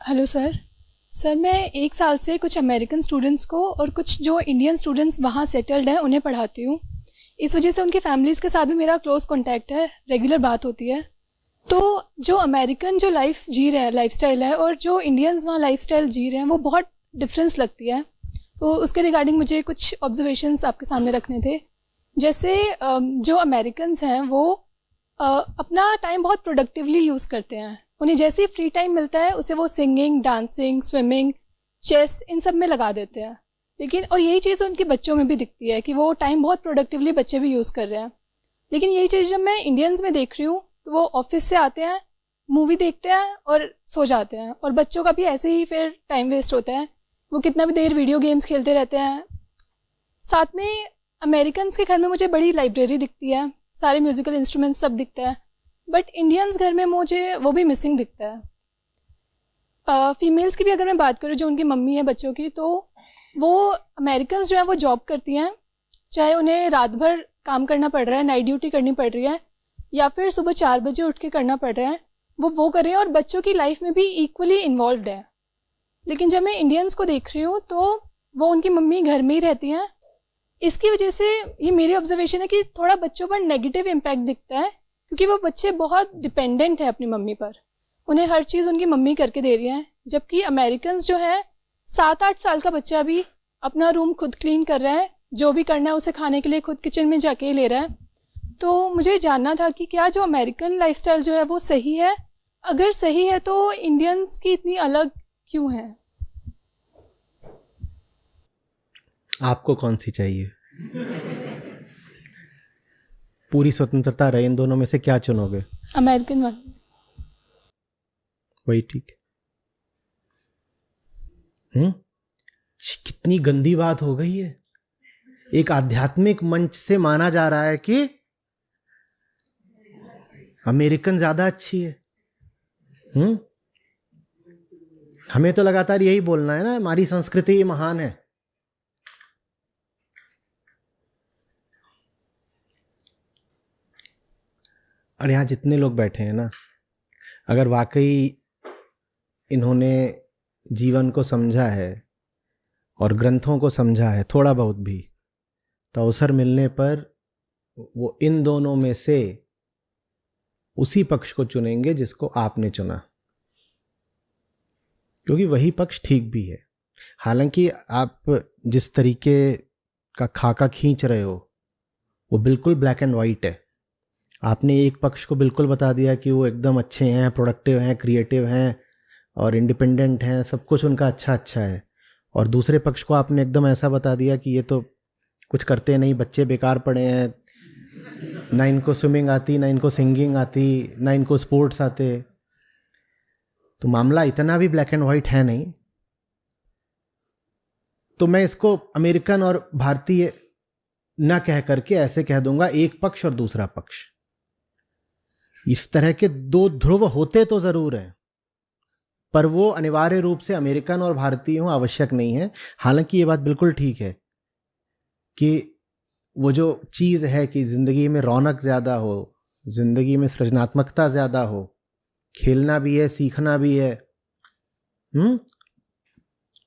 Hello sir. Sir मैं 1 साल से कुछ अमेरिकन स्टूडेंट्स को और कुछ जो इंडियन स्टूडेंट्स वहाँ सेटल्ड हैं उन्हें पढ़ाती हूँ। इस वजह से उनकी फैमिलीज़ के साथ भी मेरा क्लोज़ कांटेक्ट है, रेगुलर बात होती है। तो जो अमेरिकन जो लाइफ जी रहे हैं, लाइफस्टाइल है, और जो इंडियंस वहाँ लाइफस्टाइल जी रहे हैं, वो बहुत डिफरेंस लगती है। तो उसके रिगार्डिंग मुझे कुछ ऑब्जर्वेशंस आपके सामने रखने थे। जैसे जो अमेरिकन्स हैं वो अपना टाइम बहुत प्रोडक्टिवली यूज़ करते हैं। उन्हें जैसे ही फ्री टाइम मिलता है उसे वो सिंगिंग, डांसिंग, स्विमिंग, चेस इन सब में लगा देते हैं। लेकिन और यही चीज़ उनके बच्चों में भी दिखती है कि वो टाइम बहुत प्रोडक्टिवली बच्चे भी यूज़ कर रहे हैं। लेकिन यही चीज़ जब मैं इंडियंस में देख रही हूँ तो वो ऑफिस से आते हैं, मूवी देखते हैं और सो जाते हैं, और बच्चों का भी ऐसे ही फिर टाइम वेस्ट होता है। वो कितना भी देर वीडियो गेम्स खेलते रहते हैं। साथ में अमेरिकन्स के घर में मुझे बड़ी लाइब्रेरी दिखती है, सारे म्यूज़िकल इंस्ट्रूमेंट्स सब दिखता है, बट इंडियंस घर में मुझे वो भी मिसिंग दिखता है। फीमेल्स की भी अगर मैं बात करूँ जो उनकी मम्मी है बच्चों की, तो वो अमेरिकन्स जो है वो जॉब करती हैं, चाहे उन्हें रात भर काम करना पड़ रहा है, नाइट ड्यूटी करनी पड़ रही है, या फिर सुबह 4 बजे उठ के करना पड़ रहा है, वो कर रहे हैं और बच्चों की लाइफ में भी इक्वली इन्वॉल्व है। लेकिन जब मैं इंडियंस को देख रही हूँ तो वो उनकी मम्मी घर में ही रहती हैं। इसकी वजह से ये मेरी ऑब्जर्वेशन है कि थोड़ा बच्चों पर नेगेटिव इम्पैक्ट दिखता है, क्योंकि वो बच्चे बहुत डिपेंडेंट है अपनी मम्मी पर। उन्हें हर चीज़ उनकी मम्मी करके दे रही हैं, जबकि अमेरिकन्स जो है 7-8 साल का बच्चा भी अपना रूम खुद क्लीन कर रहा है, जो भी करना है उसे खाने के लिए खुद किचन में जाके ही ले रहा है। तो मुझे जानना था कि क्या जो अमेरिकन लाइफस्टाइल जो है वो सही है? अगर सही है तो इंडियंस की इतनी अलग क्यों है? आपको कौन सी चाहिए? पूरी स्वतंत्रता रहे, इन दोनों में से क्या चुनोगे? अमेरिकन वाली। वही ठीक है। कितनी गंदी बात हो गई है। एक आध्यात्मिक मंच से माना जा रहा है कि अमेरिकन ज्यादा अच्छी है। हमें तो लगातार यही बोलना है ना, हमारी संस्कृति महान है। और यहां जितने लोग बैठे हैं ना, अगर वाकई इन्होंने जीवन को समझा है और ग्रंथों को समझा है थोड़ा बहुत भी, तो अवसर मिलने पर वो इन दोनों में से उसी पक्ष को चुनेंगे जिसको आपने चुना, क्योंकि वही पक्ष ठीक भी है। हालांकि आप जिस तरीके का खाका खींच रहे हो वो बिल्कुल ब्लैक एंड वाइट है। आपने एक पक्ष को बिल्कुल बता दिया कि वो एकदम अच्छे हैं, प्रोडक्टिव हैं, क्रिएटिव हैं और इंडिपेंडेंट हैं, सब कुछ उनका अच्छा अच्छा है, और दूसरे पक्ष को आपने एकदम ऐसा बता दिया कि ये तो कुछ करते नहीं, बच्चे बेकार पड़े हैं, ना इनको स्विमिंग आती, ना इनको सिंगिंग आती, ना इनको स्पोर्ट्स आते। तो मामला इतना भी ब्लैक एंड वाइट है नहीं। तो मैं इसको अमेरिकन और भारतीय ना कह करके ऐसे कह दूंगा, एक पक्ष और दूसरा पक्ष। इस तरह के दो ध्रुव होते तो जरूर हैं, पर वो अनिवार्य रूप से अमेरिकन और भारतीय हों आवश्यक नहीं है। हालांकि ये बात बिल्कुल ठीक है कि वो जो चीज है कि जिंदगी में रौनक ज्यादा हो, जिंदगी में सृजनात्मकता ज्यादा हो, खेलना भी है, सीखना भी है,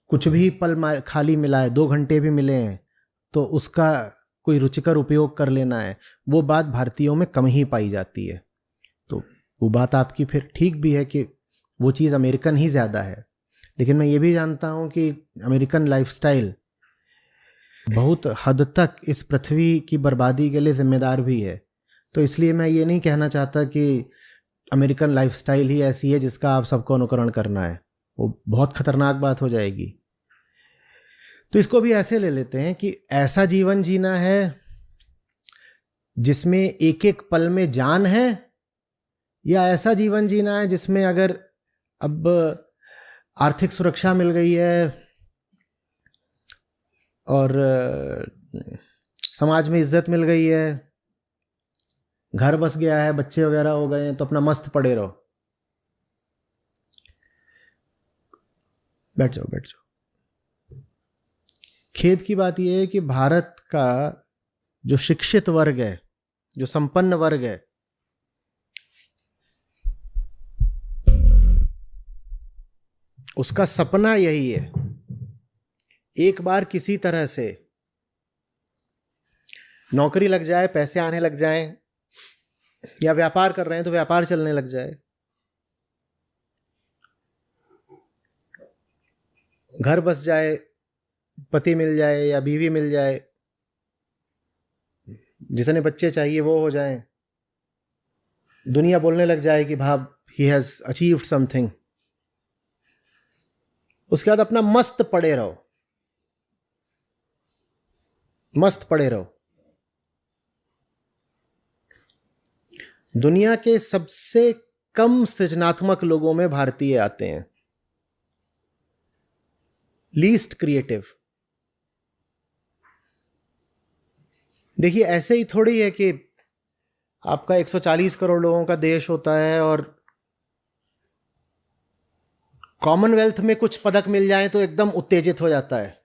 कुछ भी पल खाली मिला है, 2 घंटे भी मिले हैं तो उसका कोई रुचिकर उपयोग कर लेना है, वो बात भारतीयों में कम ही पाई जाती है। तो वो बात आपकी फिर ठीक भी है कि वो चीज़ अमेरिकन ही ज़्यादा है। लेकिन मैं ये भी जानता हूँ कि अमेरिकन लाइफस्टाइल बहुत हद तक इस पृथ्वी की बर्बादी के लिए जिम्मेदार भी है। तो इसलिए मैं ये नहीं कहना चाहता कि अमेरिकन लाइफस्टाइल ही ऐसी है जिसका आप सबको अनुकरण करना है, वो बहुत खतरनाक बात हो जाएगी। तो इसको भी ऐसे ले लेते हैं कि ऐसा जीवन जीना है जिसमें एक एक पल में जान है, या ऐसा जीवन जीना है जिसमें अगर अब आर्थिक सुरक्षा मिल गई है और समाज में इज्जत मिल गई है, घर बस गया है, बच्चे वगैरह हो गए हैं, तो अपना मस्त पड़े रहो। बैठ जाओ बैठ जाओ। खेद की बात यह है कि भारत का जो शिक्षित वर्ग है, जो संपन्न वर्ग है, उसका सपना यही है, एक बार किसी तरह से नौकरी लग जाए, पैसे आने लग जाएं, या व्यापार कर रहे हैं तो व्यापार चलने लग जाए, घर बस जाए, पति मिल जाए या बीवी मिल जाए, जितने बच्चे चाहिए वो हो जाएं, दुनिया बोलने लग जाए कि भाई ही हैज अचीव्ड समथिंग। उसके बाद अपना मस्त पड़े रहो, मस्त पड़े रहो। दुनिया के सबसे कम सृजनात्मक लोगों में भारतीय आते हैं, लीस्ट क्रिएटिव। देखिए ऐसे ही थोड़ी है कि आपका 140 करोड़ लोगों का देश होता है और कॉमनवेल्थ में कुछ पदक मिल जाए तो एकदम उत्तेजित हो जाता है।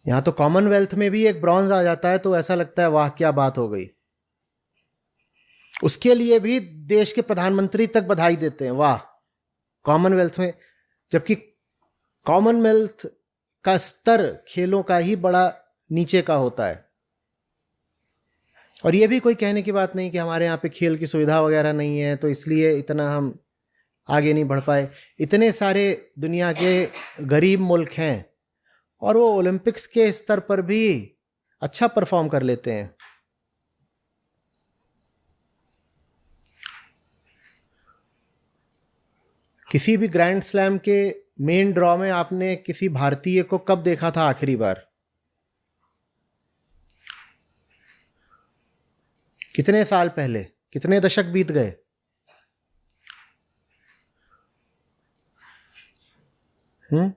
यहां तो कॉमनवेल्थ में भी एक ब्रॉन्ज आ जाता है तो ऐसा लगता है वाह क्या बात हो गई। उसके लिए भी देश के प्रधानमंत्री तक बधाई देते हैं, वाह कॉमनवेल्थ में, जबकि कॉमनवेल्थ का स्तर खेलों का ही बड़ा नीचे का होता है। और यह भी कोई कहने की बात नहीं कि हमारे यहाँ पे खेल की सुविधा वगैरह नहीं है तो इसलिए इतना हम आगे नहीं बढ़ पाए। इतने सारे दुनिया के गरीब मुल्क हैं और वो ओलंपिक्स के स्तर पर भी अच्छा परफॉर्म कर लेते हैं। किसी भी ग्रैंड स्लैम के मेन ड्रॉ में आपने किसी भारतीय को कब देखा था आखिरी बार? कितने साल पहले, कितने दशक बीत गए? हम्म,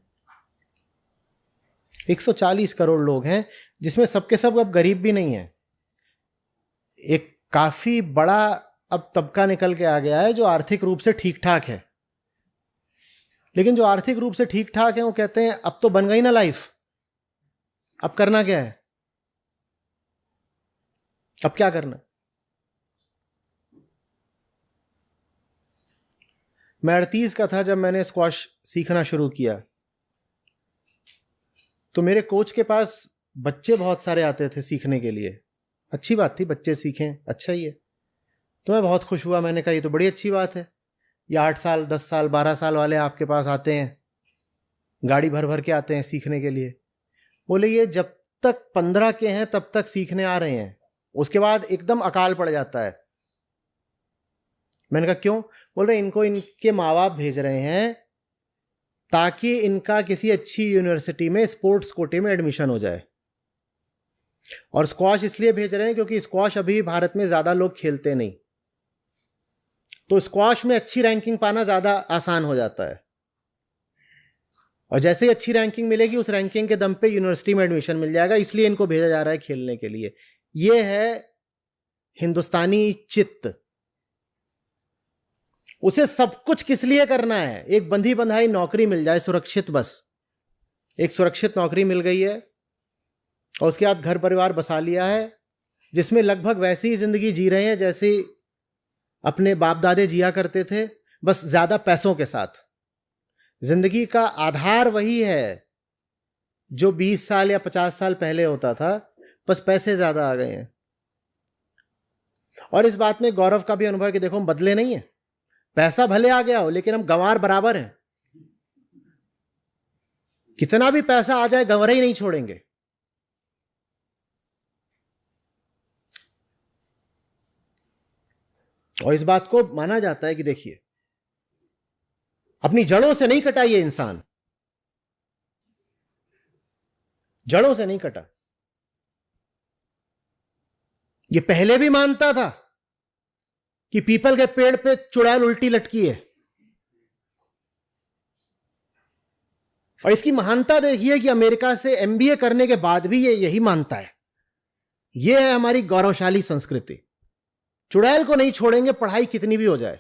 140 करोड़ लोग हैं जिसमें सबके सब अब गरीब भी नहीं है। एक काफी बड़ा अब तबका निकल के आ गया है जो आर्थिक रूप से ठीक ठाक है, लेकिन जो आर्थिक रूप से ठीक ठाक है वो कहते हैं अब तो बन गई ना लाइफ, अब करना क्या है, अब क्या करना। मैं 38 का था जब मैंने स्क्वॉश सीखना शुरू किया, तो मेरे कोच के पास बच्चे बहुत सारे आते थे सीखने के लिए। अच्छी बात थी, बच्चे सीखें, अच्छा ही है। तो मैं बहुत खुश हुआ, मैंने कहा ये तो बड़ी अच्छी बात है, ये 8 साल 10 साल 12 साल वाले आपके पास आते हैं, गाड़ी भर भर के आते हैं सीखने के लिए। बोले ये जब तक 15 के हैं तब तक सीखने आ रहे हैं, उसके बाद एकदम अकाल पड़ जाता है। मैंने कहा क्यों? बोल रहे इनको इनके माँ बाप भेज रहे हैं ताकि इनका किसी अच्छी यूनिवर्सिटी में स्पोर्ट्स कोटे में एडमिशन हो जाए, और स्क्वॉश इसलिए भेज रहे हैं क्योंकि स्क्वॉश अभी भारत में ज्यादा लोग खेलते नहीं, तो स्क्वॉश में अच्छी रैंकिंग पाना ज्यादा आसान हो जाता है, और जैसे ही अच्छी रैंकिंग मिलेगी उस रैंकिंग के दम पे यूनिवर्सिटी में एडमिशन मिल जाएगा, इसलिए इनको भेजा जा रहा है खेलने के लिए। यह है हिंदुस्तानी चित्त। उसे सब कुछ किस लिए करना है? एक बंधी बंधाई नौकरी मिल जाए सुरक्षित, बस एक सुरक्षित नौकरी मिल गई है और उसके बाद घर परिवार बसा लिया है जिसमें लगभग वैसी ही जिंदगी जी रहे हैं जैसे अपने बाप दादे जिया करते थे, बस ज्यादा पैसों के साथ। जिंदगी का आधार वही है जो 20 साल या 50 साल पहले होता था, बस पैसे ज्यादा आ गए हैं। और इस बात में गौरव का भी अनुभव है कि देखो हम बदले नहीं है, पैसा भले आ गया हो लेकिन हम गंवार बराबर हैं। कितना भी पैसा आ जाए गंवार ही नहीं छोड़ेंगे। और इस बात को माना जाता है कि देखिए अपनी जड़ों से नहीं कटा ये इंसान, जड़ों से नहीं कटा। ये पहले भी मानता था कि पीपल के पेड़ पे चुड़ैल उल्टी लटकी है, और इसकी महानता देखिए कि अमेरिका से एमबीए करने के बाद भी ये यही मानता है। ये है हमारी गौरवशाली संस्कृति। चुड़ैल को नहीं छोड़ेंगे, पढ़ाई कितनी भी हो जाए।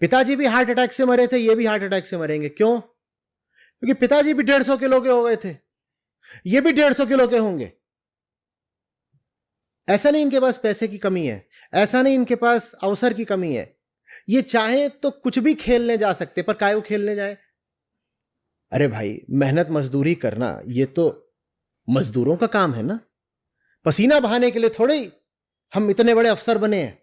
पिताजी भी हार्ट अटैक से मरे थे, ये भी हार्ट अटैक से मरेंगे। क्यों? क्योंकि पिताजी भी 150 किलो के हो गए थे, ये भी 150 किलो के होंगे। ऐसा नहीं इनके पास पैसे की कमी है, ऐसा नहीं इनके पास अवसर की कमी है, ये चाहे तो कुछ भी खेलने जा सकते, पर काहे वो खेलने जाए? अरे भाई, मेहनत मजदूरी करना ये तो मजदूरों का काम है ना, पसीना बहाने के लिए थोड़े ही हम इतने बड़े अफसर बने हैं।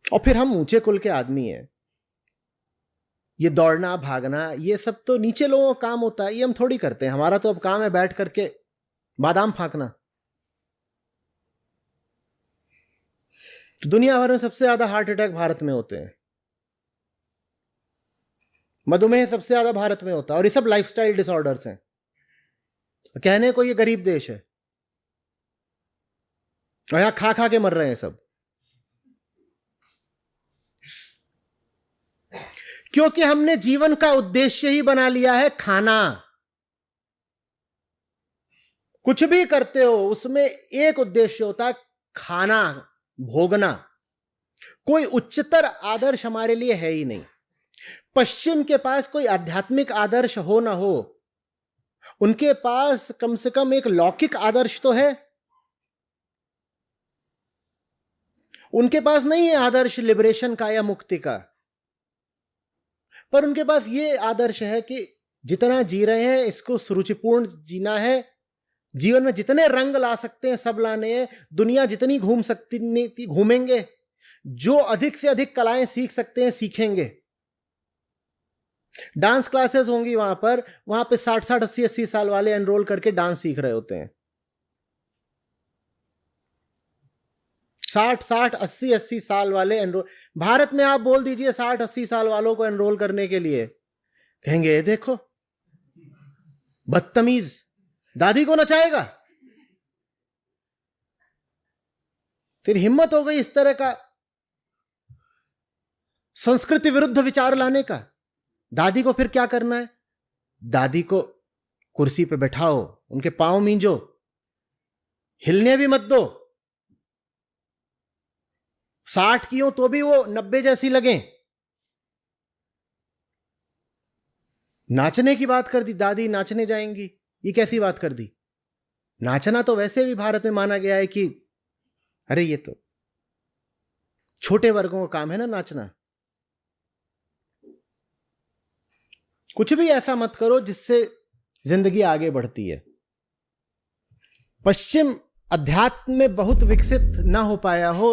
और फिर हम ऊंचे कुल के आदमी हैं, ये दौड़ना भागना ये सब तो नीचे लोगों का काम होता है, ये हम थोड़ी करते हैं। हमारा तो अब काम है बैठ करके बादाम फांकना। तो दुनिया भर में सबसे ज्यादा हार्ट अटैक भारत में होते हैं, मधुमेह सबसे ज्यादा भारत में होता है, और ये सब लाइफस्टाइल डिसऑर्डर्स हैं। कहने को ये गरीब देश है और यहां खा खा के मर रहे हैं सब, क्योंकि हमने जीवन का उद्देश्य ही बना लिया है खाना। कुछ भी करते हो उसमें एक उद्देश्य होता है, खाना, भोगना। कोई उच्चतर आदर्श हमारे लिए है ही नहीं। पश्चिम के पास कोई आध्यात्मिक आदर्श हो ना हो, उनके पास कम से कम एक लौकिक आदर्श तो है। उनके पास नहीं है आदर्श लिबरेशन का या मुक्ति का, पर उनके पास ये आदर्श है कि जितना जी रहे हैं इसको सुरुचिपूर्ण जीना है, जीवन में जितने रंग ला सकते हैं सब लाने हैं, दुनिया जितनी घूम सकती थी घूमेंगे, जो अधिक से अधिक कलाएं सीख सकते हैं सीखेंगे। डांस क्लासेस होंगी वहां पे 60-60 80-80 साल वाले एनरोल करके डांस सीख रहे होते हैं। 60-60 80-80 साल वाले एनरोल। भारत में आप बोल दीजिए 60-80 साल वालों को एनरोल करने के लिए, कहेंगे देखो बदतमीज, दादी को नचाएगा। तेरी हिम्मत हो गई इस तरह का संस्कृति विरुद्ध विचार लाने का। दादी को फिर क्या करना है? दादी को कुर्सी पे बैठाओ, उनके पांव मींजो, हिलने भी मत दो। 60 की हो तो भी वो 90 जैसी लगे। नाचने की बात कर दी, दादी नाचने जाएंगी, ये कैसी बात कर दी? नाचना तो वैसे भी भारत में माना गया है कि अरे ये तो छोटे वर्गों का काम है ना नाचना। कुछ भी ऐसा मत करो जिससे जिंदगी आगे बढ़ती है। पश्चिम अध्यात्म में बहुत विकसित ना हो पाया हो,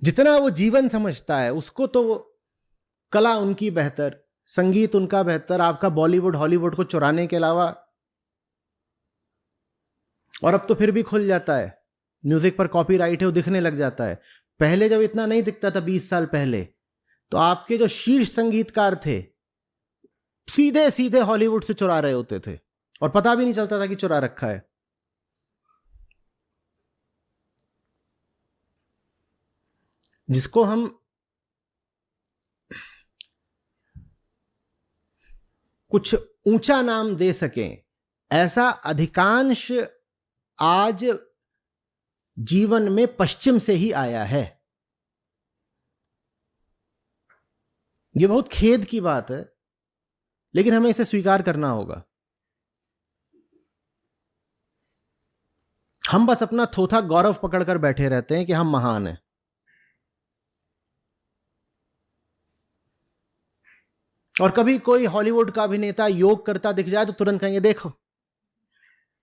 जितना वो जीवन समझता है उसको तो वो कला उनकी बेहतर, संगीत उनका बेहतर, आपका बॉलीवुड हॉलीवुड को चुराने के अलावा। और अब तो फिर भी खुल जाता है, म्यूजिक पर कॉपीराइट है वो दिखने लग जाता है। पहले जब इतना नहीं दिखता था 20 साल पहले, तो आपके जो शीर्ष संगीतकार थे सीधे सीधे हॉलीवुड से चुरा रहे होते थे और पता भी नहीं चलता था कि चुरा रखा है। जिसको हम कुछ ऊंचा नाम दे सकें, ऐसा अधिकांश आज जीवन में पश्चिम से ही आया है। यह बहुत खेद की बात है, लेकिन हमें इसे स्वीकार करना होगा। हम बस अपना थोथा गौरव पकड़कर बैठे रहते हैं कि हम महान हैं। और कभी कोई हॉलीवुड का अभिनेता योग करता दिख जाए तो तुरंत कहेंगे देखो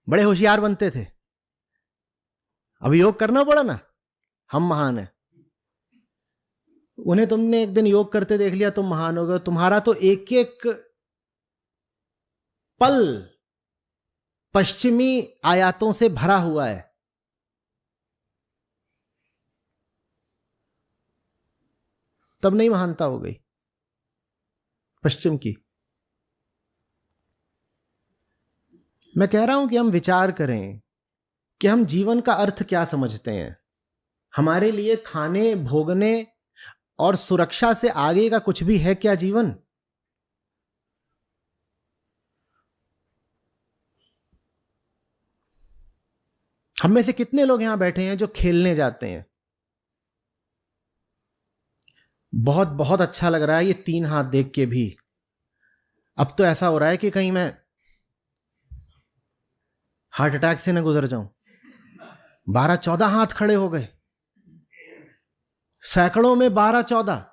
बड़े होशियार बनते थे, अभी योग करना पड़ा ना, हम महान हैं। उन्हें तुमने एक दिन योग करते देख लिया तुम महान हो गए। तुम्हारा तो एक एक पल पश्चिमी आयातों से भरा हुआ है। तब नहीं महानता हो गई पश्चिम की। मैं कह रहा हूं कि हम विचार करें कि हम जीवन का अर्थ क्या समझते हैं। हमारे लिए खाने, भोगने और सुरक्षा से आगे का कुछ भी है क्या जीवन? हम में से कितने लोग यहां बैठे हैं जो खेलने जाते हैं? बहुत बहुत अच्छा लग रहा है ये 3 हाथ देख के भी। अब तो ऐसा हो रहा है कि कहीं मैं हार्ट अटैक से न गुजर जाऊं। 12-14 हाथ खड़े हो गए, सैकड़ों में 12-14।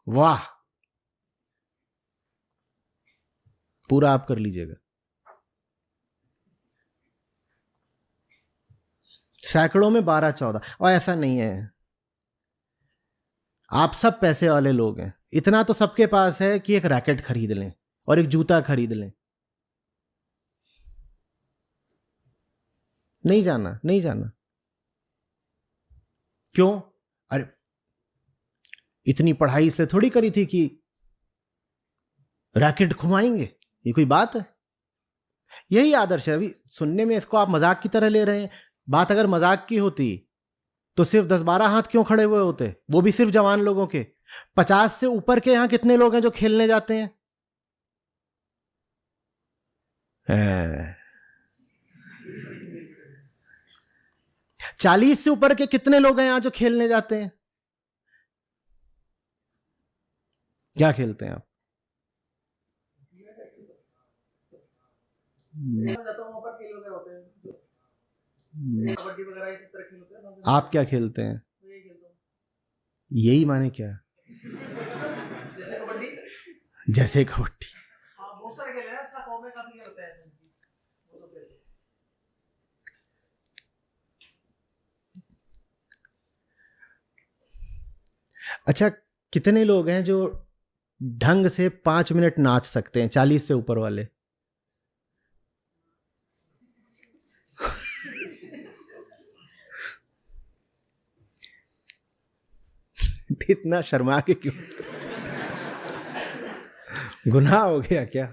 वाह, पूरा आप कर लीजिएगा। सैकड़ों में 12-14। और ऐसा नहीं है, आप सब पैसे वाले लोग हैं। इतना तो सबके पास है कि एक रैकेट खरीद लें और एक जूता खरीद लें। नहीं जाना, नहीं जाना। क्यों? अरे इतनी पढ़ाई इसलिए थोड़ी करी थी कि रैकेट घुमाएंगे, ये कोई बात है? यही आदर्श है। अभी सुनने में इसको आप मजाक की तरह ले रहे हैं। बात अगर मजाक की होती तो सिर्फ 10-12 हाथ क्यों खड़े हुए होते, वो भी सिर्फ जवान लोगों के। 50 से ऊपर के यहां कितने लोग हैं जो खेलने जाते हैं? 40 से ऊपर के कितने लोग हैं यहां जो खेलने जाते हैं? क्या खेलते हैं आप? आप क्या खेलते हैं? यही माने क्या? जैसे कबड्डी। अच्छा, कितने लोग हैं जो ढंग से 5 मिनट नाच सकते हैं, 40 से ऊपर वाले? इतना शर्मा के क्यों? गुनाह हो गया क्या?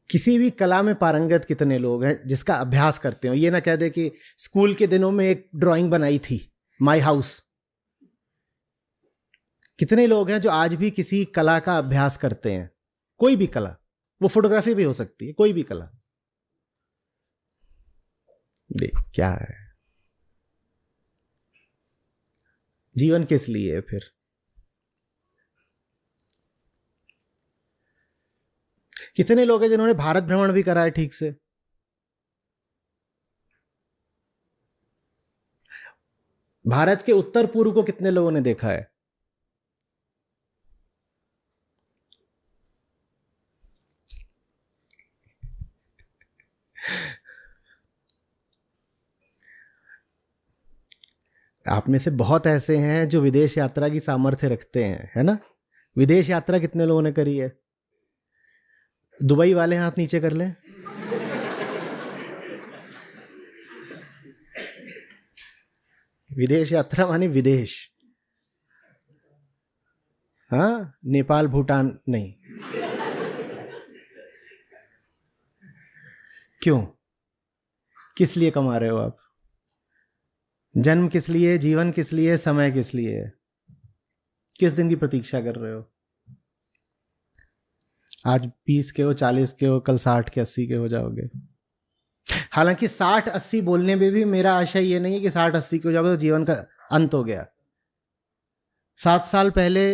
किसी भी कला में पारंगत कितने लोग हैं जिसका अभ्यास करते हो? ये ना कह दे कि स्कूल के दिनों में एक ड्राइंग बनाई थी, माय हाउस। कितने लोग हैं जो आज भी किसी कला का अभ्यास करते हैं? कोई भी कला, वो फोटोग्राफी भी हो सकती है, कोई भी कला। देख क्या है, जीवन किस लिए है फिर? कितने लोग हैं जिन्होंने भारत भ्रमण भी करा है ठीक से? भारत के उत्तर पूर्व को कितने लोगों ने देखा है? आप में से बहुत ऐसे हैं जो विदेश यात्रा की सामर्थ्य रखते हैं, है ना? विदेश यात्रा कितने लोगों ने करी है? दुबई वाले हाथ नीचे कर लें। विदेश यात्रा मानी विदेश। हाँ, नेपाल भूटान नहीं। क्यों? किस लिए कमा रहे हो आप? जन्म किस लिए, जीवन किस लिए, समय किस लिए? किस दिन की प्रतीक्षा कर रहे हो? आज 20 के हो, 40 के हो, कल 60 के 80 के हो जाओगे। हालांकि 60-80 बोलने में भी मेरा आशय ये नहीं है कि 60-80 के हो जाओगे तो जीवन का अंत हो गया। 7 साल पहले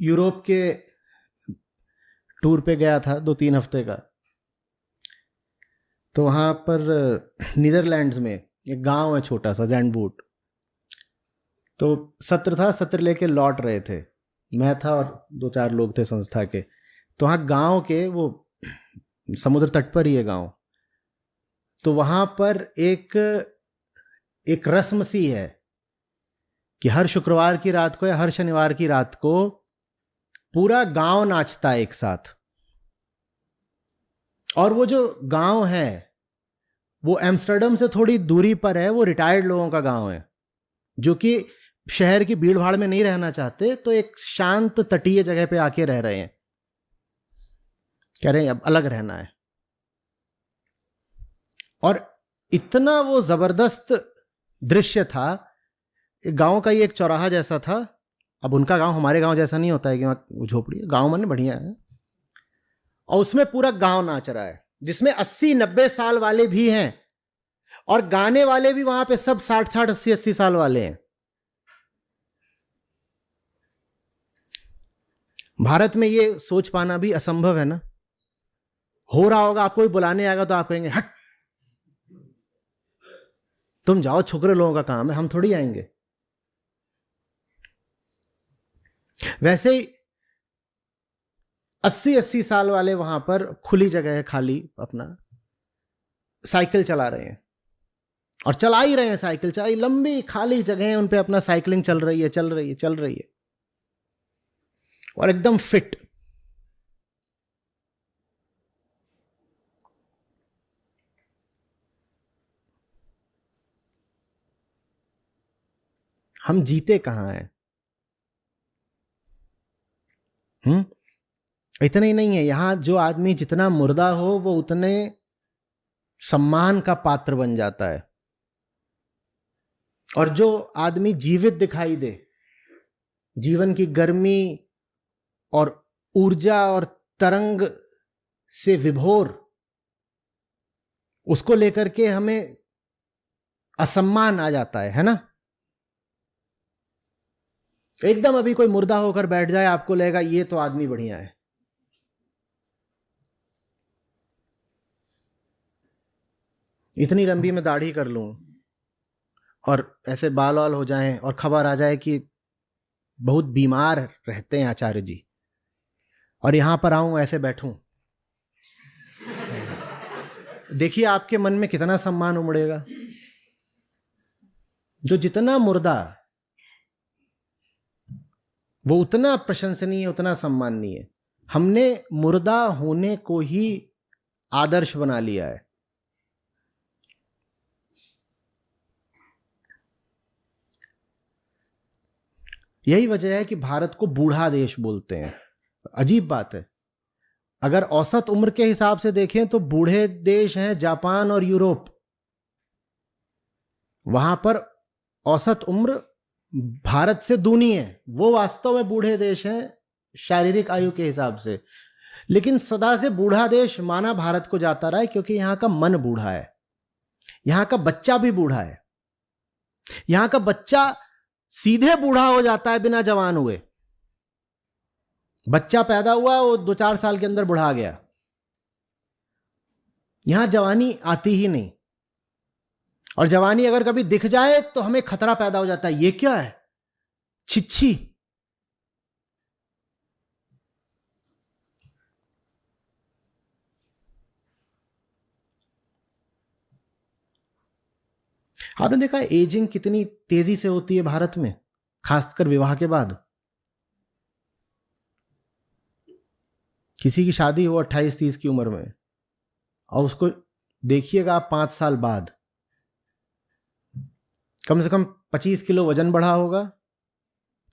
यूरोप के टूर पे गया था 2-3 हफ्ते का, तो वहां पर नीदरलैंड्स में एक गांव है छोटा सा, जैंडबूट। तो सत्र था, सत्र लेके लौट रहे थे, मैं था और 2-4 लोग थे संस्था के। तो वहाँ गांव के, वो समुद्र तट पर ही है गांव, तो वहाँ पर एक रस्म सी है कि हर शुक्रवार की रात को या हर शनिवार की रात को पूरा गांव नाचता है एक साथ। और वो जो गांव है वो एम्स्टर्डम से थोड़ी दूरी पर है, वो रिटायर्ड लोगों का गांव है जो कि शहर की भीड़ भाड़ में नहीं रहना चाहते, तो एक शांत तटीय जगह पे आके रह रहे हैं, कह रहे हैं अब अलग रहना है। और इतना वो जबरदस्त दृश्य था। गांव का ये एक चौराहा जैसा था। अब उनका गांव हमारे गांव जैसा नहीं होता है कि वहाँ झोपड़ी, गांव माने बढ़िया है। और उसमें पूरा गांव नाच रहा है, जिसमें 80-90 साल वाले भी हैं, और गाने वाले भी वहां पे सब 60-60, 80-80 साल वाले हैं। भारत में ये सोच पाना भी असंभव है ना। हो रहा होगा, आपको भी बुलाने आएगा तो आप कहेंगे हट, तुम जाओ, छोकरे लोगों का काम है, हम थोड़ी आएंगे। वैसे ही 80-80 साल वाले वहां पर खुली जगह है, खाली, अपना साइकिल चला रहे हैं, और चला ही रहे हैं, साइकिल चलाई, लंबी खाली जगह है, उन पे अपना साइकिलिंग चल रही है, चल रही है, चल रही है, और एकदम फिट। हम जीते कहां हैं? इतना ही नहीं है, यहां जो आदमी जितना मुर्दा हो वो उतने सम्मान का पात्र बन जाता है, और जो आदमी जीवित दिखाई दे, जीवन की गर्मी और ऊर्जा और तरंग से विभोर, उसको लेकर के हमें असम्मान आ जाता है ना। एकदम अभी कोई मुर्दा होकर बैठ जाए, आपको लगेगा ये तो आदमी बढ़िया है। इतनी लंबी मैं दाढ़ी कर लूं और ऐसे बाल वाल हो जाएं और खबर आ जाए कि बहुत बीमार रहते हैं आचार्य जी, और यहां पर आऊं ऐसे बैठूं, देखिए आपके मन में कितना सम्मान उमड़ेगा। जो जितना मुर्दा वो उतना प्रशंसनीय, उतना सम्माननीय। हमने मुर्दा होने को ही आदर्श बना लिया है। यही वजह है कि भारत को बूढ़ा देश बोलते हैं। अजीब बात है, अगर औसत उम्र के हिसाब से देखें तो बूढ़े देश हैं जापान और यूरोप। वहां पर औसत उम्र भारत से दूनी है, वो वास्तव में बूढ़े देश हैं शारीरिक आयु के हिसाब से। लेकिन सदा से बूढ़ा देश माना भारत को जाता रहा है, क्योंकि यहां का मन बूढ़ा है, यहां का बच्चा भी बूढ़ा है। यहां का बच्चा सीधे बूढ़ा हो जाता है बिना जवान हुए। बच्चा पैदा हुआ, वो 2-4 साल के अंदर बुढ़ा गया। यहां जवानी आती ही नहीं, और जवानी अगर कभी दिख जाए तो हमें खतरा पैदा हो जाता है, ये क्या है, छिच्छी। आपने देखा एजिंग कितनी तेजी से होती है भारत में, खासकर विवाह के बाद। किसी की शादी हो 28-30 की उम्र में, और उसको देखिएगा आप 5 साल बाद कम से कम 25 किलो वजन बढ़ा होगा,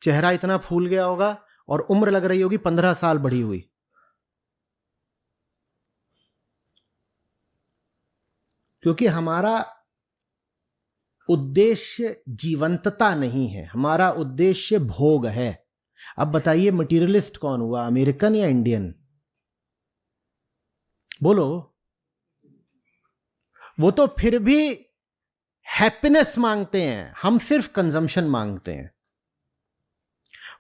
चेहरा इतना फूल गया होगा, और उम्र लग रही होगी 15 साल बढ़ी हुई। क्योंकि हमारा उद्देश्य जीवंतता नहीं है, हमारा उद्देश्य भोग है। अब बताइए मटीरियलिस्ट कौन हुआ, अमेरिकन या इंडियन? बोलो। वो तो फिर भी हैप्पीनेस मांगते हैं, हम सिर्फ कंजम्पशन मांगते हैं।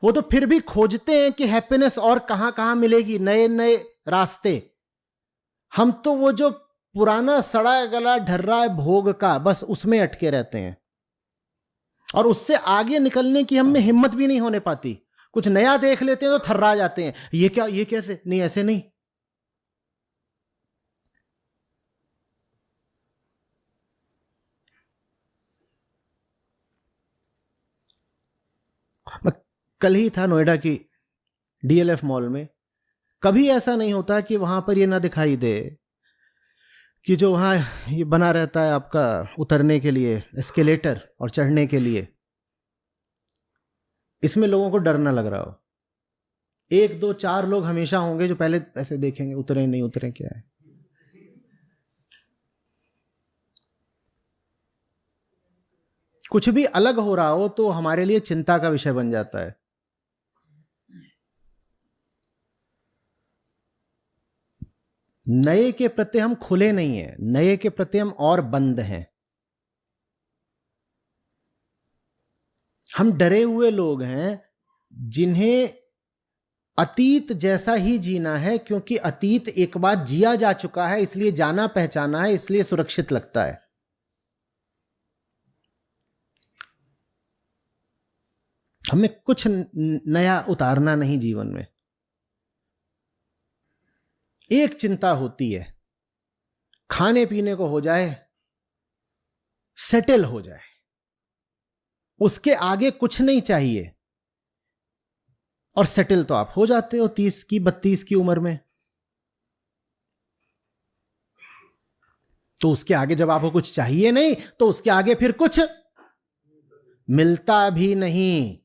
वो तो फिर भी खोजते हैं कि हैप्पीनेस और कहां कहां मिलेगी, नए नए रास्ते। हम तो वो जो पुराना सड़ा गला ढर्रा है भोग का, बस उसमें अटके रहते हैं, और उससे आगे निकलने की हम में हिम्मत भी नहीं होने पाती। कुछ नया देख लेते हैं तो थर्रा जाते हैं, ये क्या, ये कैसे, नहीं ऐसे नहीं। मैं कल ही था नोएडा की डीएलएफ मॉल में। कभी ऐसा नहीं होता कि वहां पर ये ना दिखाई दे कि जो वहां ये बना रहता है आपका उतरने के लिए एस्केलेटर और चढ़ने के लिए, इसमें लोगों को डर ना लग रहा हो। 1-2-4 लोग हमेशा होंगे जो पहले ऐसे देखेंगे, उतरे नहीं उतरे, क्या है। कुछ भी अलग हो रहा हो तो हमारे लिए चिंता का विषय बन जाता है। नए के प्रति हम खुले नहीं हैं, नए के प्रति हम और बंद हैं। हम डरे हुए लोग हैं जिन्हें अतीत जैसा ही जीना है, क्योंकि अतीत एक बार जिया जा चुका है, इसलिए जाना पहचाना है, इसलिए सुरक्षित लगता है। हमें कुछ नया उतारना नहीं जीवन में। एक चिंता होती है, खाने पीने को हो जाए, सेटल हो जाए, उसके आगे कुछ नहीं चाहिए। और सेटल तो आप हो जाते हो 30 की 32 की उम्र में। तो उसके आगे जब आपको कुछ चाहिए नहीं, तो उसके आगे फिर कुछ मिलता भी नहीं।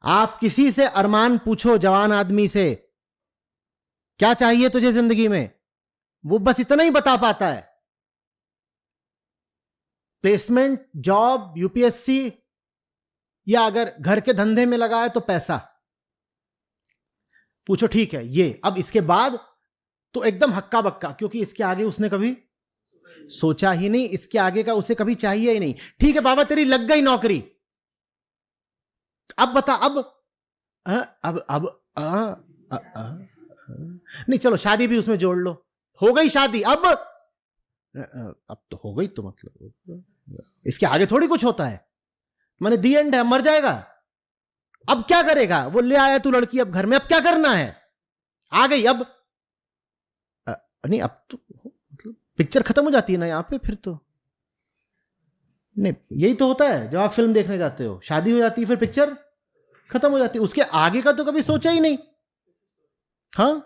आप किसी से अरमान पूछो, जवान आदमी से, क्या चाहिए तुझे जिंदगी में, वो बस इतना ही बता पाता है, प्लेसमेंट, जॉब, यूपीएससी, या अगर घर के धंधे में लगा है तो पैसा। पूछो ठीक है ये, अब इसके बाद तो एकदम हक्का बक्का, क्योंकि इसके आगे उसने कभी सोचा ही नहीं, इसके आगे का उसे कभी चाहिए ही नहीं। ठीक है बाबा तेरी लग गई नौकरी, अब बता, अब नहीं, चलो शादी भी उसमें जोड़ लो, हो गई शादी, अब तो हो गई, तो मतलब इसके आगे थोड़ी कुछ होता है, माने दी एंड है, मर जाएगा। अब क्या करेगा, वो ले आया तू लड़की अब घर में, अब क्या करना है, आ गई, अब नहीं, अब तो मतलब पिक्चर खत्म हो जाती है ना यहां पे, फिर तो नहीं, यही तो होता है जब आप फिल्म देखने जाते हो, शादी हो जाती है, फिर पिक्चर खत्म हो जाती है, उसके आगे का तो कभी सोचा ही नहीं। हाँ,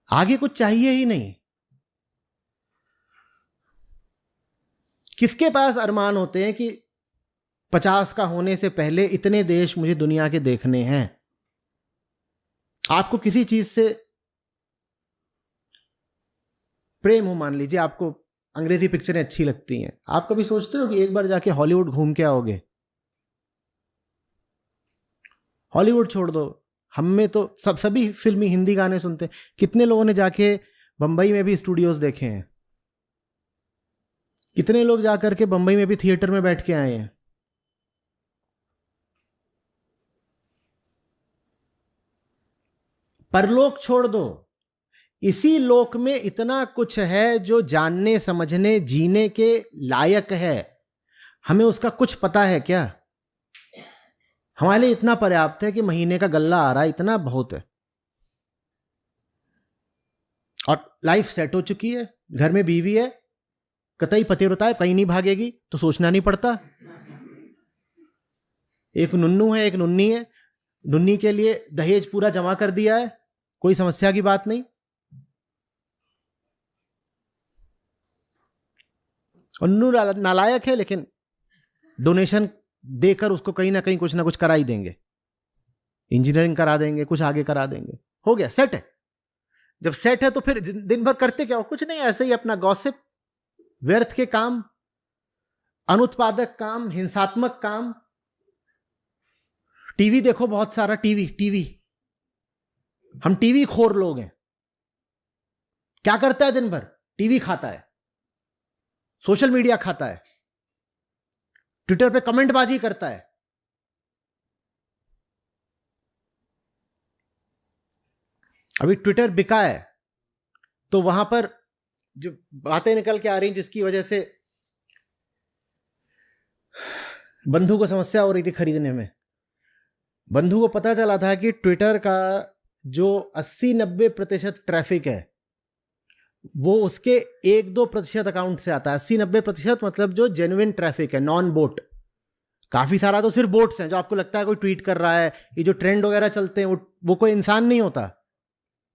आगे कुछ चाहिए ही नहीं। किसके पास अरमान होते हैं कि 50 का होने से पहले इतने देश मुझे दुनिया के देखने हैं। आपको किसी चीज से प्रेम हो, मान लीजिए आपको अंग्रेजी पिक्चरें अच्छी लगती हैं, आप कभी सोचते हो कि एक बार जाके हॉलीवुड घूम के आओगे? हॉलीवुड छोड़ दो, हम में तो सभी फिल्मी हिंदी गाने सुनते हैं। कितने लोगों ने जाके बंबई में भी स्टूडियोज देखे हैं, कितने लोग जाकर के बंबई में भी थिएटर में बैठ के आए हैं। परलोक छोड़ दो, इसी लोक में इतना कुछ है जो जानने समझने जीने के लायक है। हमें उसका कुछ पता है क्या? हमारे लिए इतना पर्याप्त है कि महीने का गल्ला आ रहा है, इतना बहुत है, और लाइफ सेट हो चुकी है, घर में बीवी है, कतई पतिव्रता है, कहीं नहीं भागेगी, तो सोचना नहीं पड़ता। एक नुन्नू है, एक नुन्नी है, नुन्नी के लिए दहेज पूरा जमा कर दिया है, कोई समस्या की बात नहीं। और नुन्नू नालायक है, लेकिन डोनेशन देकर उसको कहीं ना कहीं कुछ ना कुछ करा ही देंगे, इंजीनियरिंग करा देंगे, कुछ आगे करा देंगे, हो गया, सेट है। जब सेट है तो फिर दिन भर करते क्या हो? कुछ नहीं, ऐसे ही अपना गॉसिप, व्यर्थ के काम, अनुत्पादक काम, हिंसात्मक काम। टीवी देखो, बहुत सारा टीवी, हम टीवी खोर लोग हैं। क्या करता है दिन भर? टीवी खाता है, सोशल मीडिया खाता है, ट्विटर पे कमेंटबाजी करता है। अभी ट्विटर बिका है, तो वहां पर जो बातें निकल के आ रही जिसकी वजह से बंधु को समस्या हो रही थी खरीदने में। बंधु को पता चला था कि ट्विटर का जो 80-90% ट्रैफिक है वो उसके 1-2% अकाउंट से आता है। 80-90% मतलब जो जेन्युइन ट्रैफिक है, नॉन बोट। काफी सारा तो सिर्फ बोट्स हैं, जो आपको लगता है कोई ट्वीट कर रहा है, ये जो ट्रेंड वगैरह चलते हैं वो कोई इंसान नहीं होता,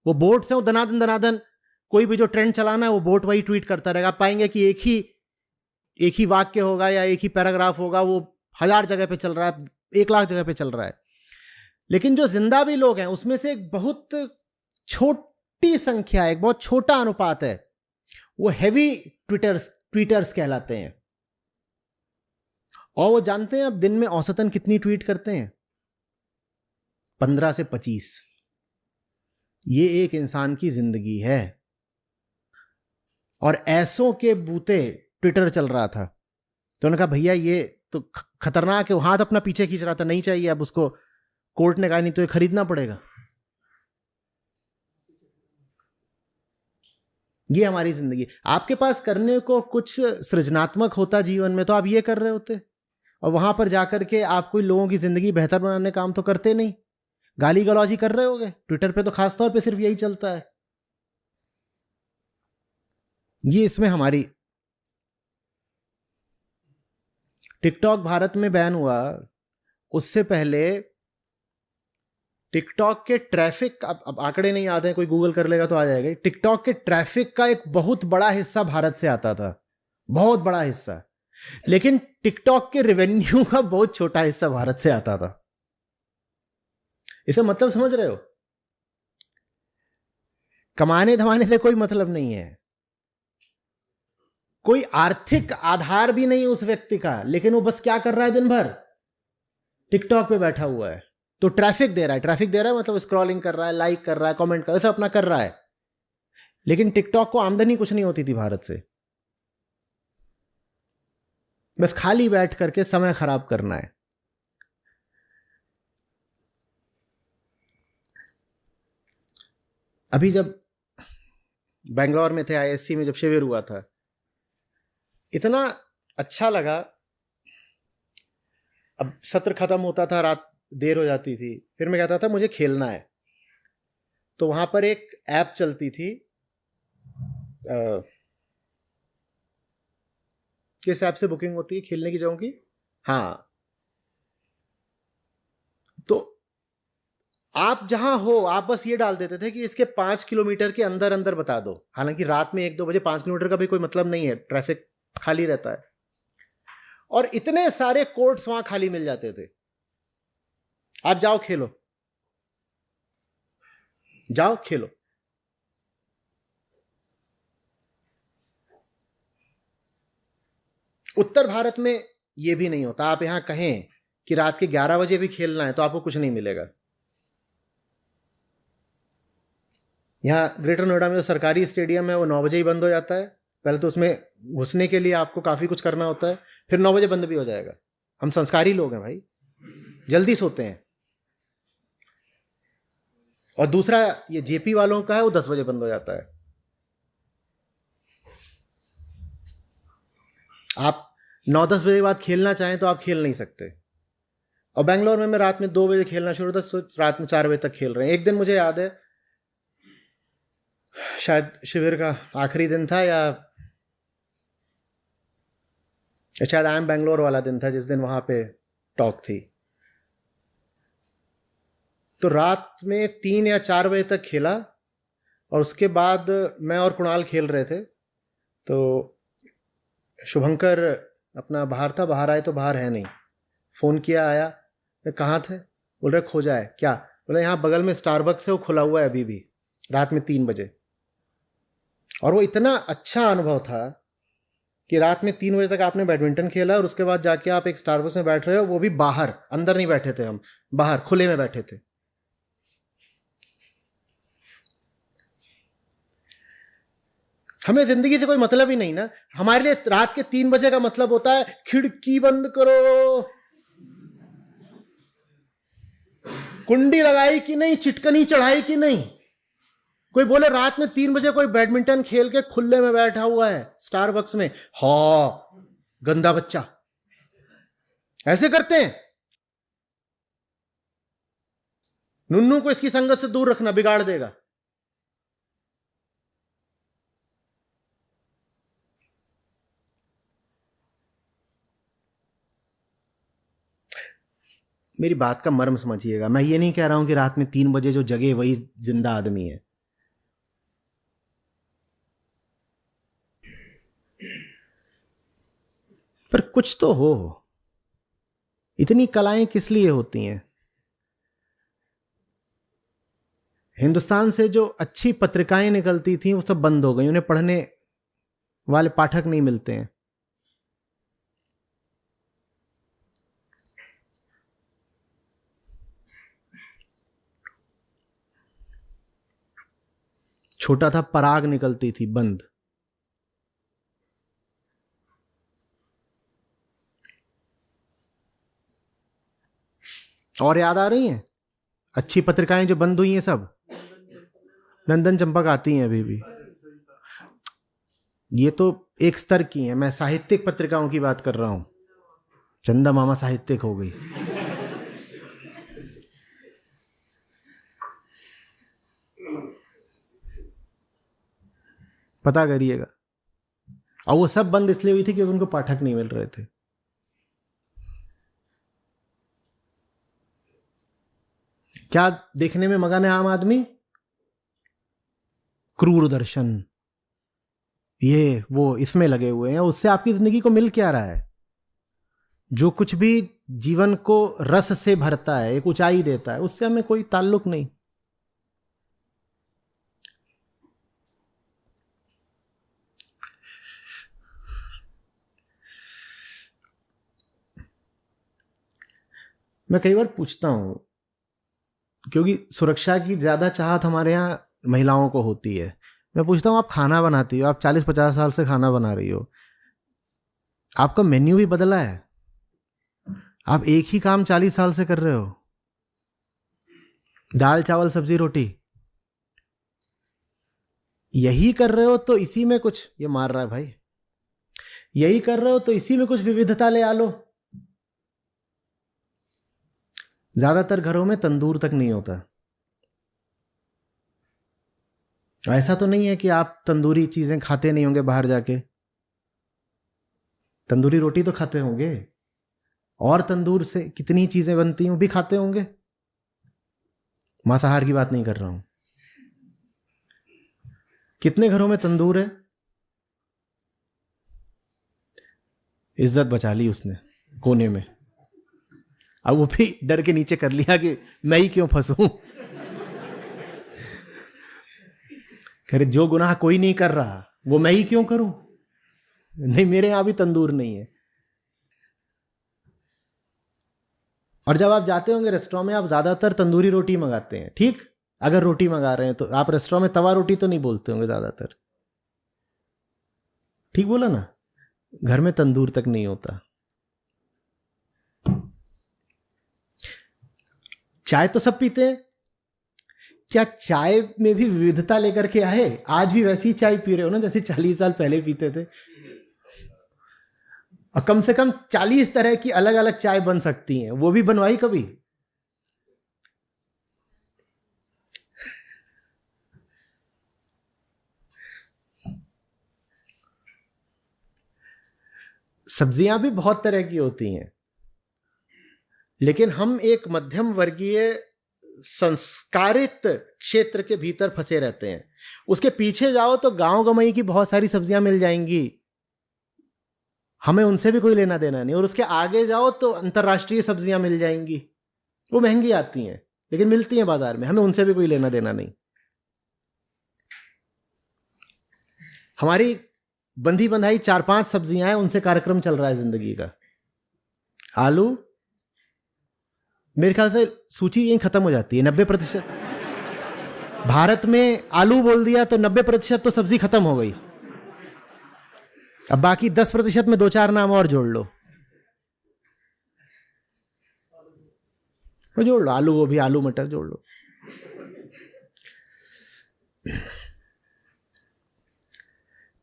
वो बोट्स हैं। वो दनादन कोई भी जो ट्रेंड चलाना है वो बोट वही ट्वीट करता रहेगा। आप पाएंगे कि एक ही वाक्य होगा या एक ही पैराग्राफ होगा, वो 1000 जगह पे चल रहा है, 1 लाख जगह पे चल रहा है। लेकिन जो जिंदा भी लोग हैं उसमें से एक बहुत छोटी संख्या, एक बहुत छोटा अनुपात है, वो हैवी ट्वीटर्स कहलाते हैं। और वो जानते हैं अब दिन में औसतन कितनी ट्वीट करते हैं? 15 से 25। ये एक इंसान की जिंदगी है। और ऐसों के बूते ट्विटर चल रहा था, तो उन्होंने कहा भैया ये तो खतरनाक है। वो हाथ अपना पीछे खींच रहा था, नहीं चाहिए अब उसको। कोर्ट ने कहा नहीं तो ये खरीदना पड़ेगा। ये हमारी जिंदगी। आपके पास करने को कुछ सृजनात्मक होता जीवन में तो आप ये कर रहे होते, और वहां पर जाकर के आप कोई लोगों की जिंदगी बेहतर बनाने काम तो करते नहीं, गाली गलौजी कर रहे होगे। ट्विटर पे तो खासतौर पे सिर्फ यही चलता है। ये इसमें हमारी। टिकटॉक भारत में बैन हुआ, उससे पहले टिकटॉक के ट्रैफिक, अब आंकड़े नहीं याद है, कोई गूगल कर लेगा तो आ जाएगा। टिकटॉक के ट्रैफिक का एक बहुत बड़ा हिस्सा भारत से आता था, बहुत बड़ा हिस्सा। लेकिन टिकटॉक के रेवेन्यू का बहुत छोटा हिस्सा भारत से आता था। इसे मतलब समझ रहे हो? कमाने धमाने से कोई मतलब नहीं है, कोई आर्थिक आधार भी नहीं उस व्यक्ति का, लेकिन वो बस क्या कर रहा है दिन भर? टिकटॉक पे बैठा हुआ है। तो ट्रैफिक दे रहा है, ट्रैफिक दे रहा है मतलब स्क्रॉलिंग कर रहा है, लाइक कर रहा है, कमेंट कर रहा है, सब अपना कर रहा है। लेकिन टिकटॉक को आमदनी कुछ नहीं होती थी भारत से, बस खाली बैठ करके समय खराब करना है। अभी जब बेंगलोर में थे, आईएससी में जब शिविर हुआ था, इतना अच्छा लगा। अब सत्र खत्म होता था, रात देर हो जाती थी, फिर मैं कहता था मुझे खेलना है। तो वहां पर एक ऐप चलती थी, किस ऐप से बुकिंग होती है खेलने की जगहों की? हाँ, तो आप जहां हो, आप बस ये डाल देते थे कि इसके 5 किलोमीटर के अंदर अंदर बता दो। हालांकि रात में 1-2 बजे 5 किलोमीटर का भी कोई मतलब नहीं है, ट्रैफिक खाली रहता है। और इतने सारे कोर्ट्स वहां खाली मिल जाते थे, आप जाओ खेलो, जाओ खेलो। उत्तर भारत में यह भी नहीं होता। आप यहां कहें कि रात के 11 बजे भी खेलना है तो आपको कुछ नहीं मिलेगा। यहाँ ग्रेटर नोएडा में जो सरकारी स्टेडियम है वो 9 बजे ही बंद हो जाता है। पहले तो उसमें घुसने के लिए आपको काफ़ी कुछ करना होता है, फिर 9 बजे बंद भी हो जाएगा। हम संस्कारी लोग हैं भाई, जल्दी सोते हैं। और दूसरा ये जेपी वालों का है, वो 10 बजे बंद हो जाता है। आप 9-10 बजे के बाद खेलना चाहें तो आप खेल नहीं सकते। और बेंगलोर में मैं रात में 2 बजे खेलना शुरू था, तो रात में 4 बजे तक खेल रहे हैं। एक दिन मुझे याद है, शायद शिविर का आखिरी दिन था या शायद आई एम बेंगलोर वाला दिन था, जिस दिन वहां पे टॉक थी। तो रात में 3 या 4 बजे तक खेला, और उसके बाद मैं और कुणाल खेल रहे थे। तो शुभंकर अपना बाहर था, बाहर आए तो बाहर है नहीं। फ़ोन किया, आया, कहाँ थे? बोल रहे खोजा है क्या? बोले यहाँ बगल में स्टारबक्स है, वो खुला हुआ है अभी भी, रात में 3 बजे। और वो इतना अच्छा अनुभव था कि रात में 3 बजे तक आपने बैडमिंटन खेला, और उसके बाद जाके आप एक स्टारबक्स में बैठ रहे हो, वो भी बाहर, अंदर नहीं बैठे थे हम, बाहर खुले में बैठे थे। हमें जिंदगी से कोई मतलब ही नहीं ना। हमारे लिए रात के 3 बजे का मतलब होता है खिड़की बंद करो, कुंडी लगाई कि नहीं, चिटकनी चढ़ाई कि नहीं। कोई बोले रात में 3 बजे कोई बैडमिंटन खेल के खुले में बैठा हुआ है स्टारबक्स में, हा गंदा बच्चा। ऐसे करते हैं। नुन्नू को इसकी संगत से दूर रखना, बिगाड़ देगा। मेरी बात का मर्म समझिएगा। मैं ये नहीं कह रहा हूं कि रात में 3 बजे जो जगे वही जिंदा आदमी है। पर कुछ तो हो। इतनी कलाएं किस लिए होती हैं? हिंदुस्तान से जो अच्छी पत्रिकाएं निकलती थी वो सब बंद हो गई, उन्हें पढ़ने वाले पाठक नहीं मिलते हैं। छोटा था, पराग निकलती थी, बंद। और याद आ रही हैं अच्छी पत्रिकाएं जो बंद हुई हैं सब? नंदन चंपक आती हैं अभी भी। ये तो एक स्तर की हैं, मैं साहित्यिक पत्रिकाओं की बात कर रहा हूं। चंदा मामा साहित्यिक हो गई। पता करिएगा। और वो सब बंद इसलिए हुई थी क्योंकि उनको पाठक नहीं मिल रहे थे। क्या देखने में मगन है आम आदमी? क्रूर दर्शन, ये वो इसमें लगे हुए हैं। उससे आपकी जिंदगी को मिल क्या रहा है? जो कुछ भी जीवन को रस से भरता है, एक ऊंचाई देता है, उससे हमें कोई ताल्लुक नहीं। मैं कई बार पूछता हूं, क्योंकि सुरक्षा की ज्यादा चाहत हमारे यहाँ महिलाओं को होती है। मैं पूछता हूं, आप खाना बनाती हो, आप 40-50 साल से खाना बना रही हो, आपका मेन्यू भी बदला है? आप एक ही काम 40 साल से कर रहे हो, दाल चावल सब्जी रोटी, यही कर रहे हो तो इसी में कुछ, ये मार रहा है भाई, यही कर रहे हो तो इसी में कुछ विविधता ले आ लो। ज्यादातर घरों में तंदूर तक नहीं होता। ऐसा तो नहीं है कि आप तंदूरी चीजें खाते नहीं होंगे बाहर जाके, तंदूरी रोटी तो खाते होंगे, और तंदूर से कितनी चीजें बनती हैं वो भी खाते होंगे। मांसाहार की बात नहीं कर रहा हूं। कितने घरों में तंदूर है? इज्जत बचा ली उसने कोने में। अब वो भी डर के नीचे कर लिया कि मैं ही क्यों फंसूं। कह रहे जो गुनाह कोई नहीं कर रहा वो मैं ही क्यों करूं? नहीं, मेरे यहां भी तंदूर नहीं है। और जब आप जाते होंगे रेस्टोरेंट में, आप ज्यादातर तंदूरी रोटी मंगाते हैं, ठीक? अगर रोटी मंगा रहे हैं तो आप रेस्टोरेंट में तवा रोटी तो नहीं बोलते होंगे ज्यादातर, ठीक बोला ना? घर में तंदूर तक नहीं होता। चाय तो सब पीते हैं, क्या चाय में भी विविधता लेकर के आए? आज भी वैसी चाय पी रहे हो ना जैसे 40 साल पहले पीते थे? और कम से कम 40 तरह की अलग अलग चाय बन सकती हैं, वो भी बनवाई कभी? सब्जियां भी बहुत तरह की होती हैं, लेकिन हम एक मध्यम वर्गीय संस्कारित क्षेत्र के भीतर फंसे रहते हैं। उसके पीछे जाओ तो गांव गमई की बहुत सारी सब्जियां मिल जाएंगी, हमें उनसे भी कोई लेना देना नहीं। और उसके आगे जाओ तो अंतर्राष्ट्रीय सब्जियां मिल जाएंगी, वो महंगी आती हैं लेकिन मिलती हैं बाजार में, हमें उनसे भी कोई लेना देना नहीं। हमारी बंधी बंधाई 4-5 सब्जियां हैं, उनसे कार्यक्रम चल रहा है जिंदगी का। आलू, मेरे ख्याल से सूची यहीं खत्म हो जाती है। 90% भारत में आलू बोल दिया तो 90% तो सब्जी खत्म हो गई। अब बाकी 10% में 2-4 नाम और जोड़ लो, वो जोड़ लो, आलू गोभी, आलू मटर जोड़ लो।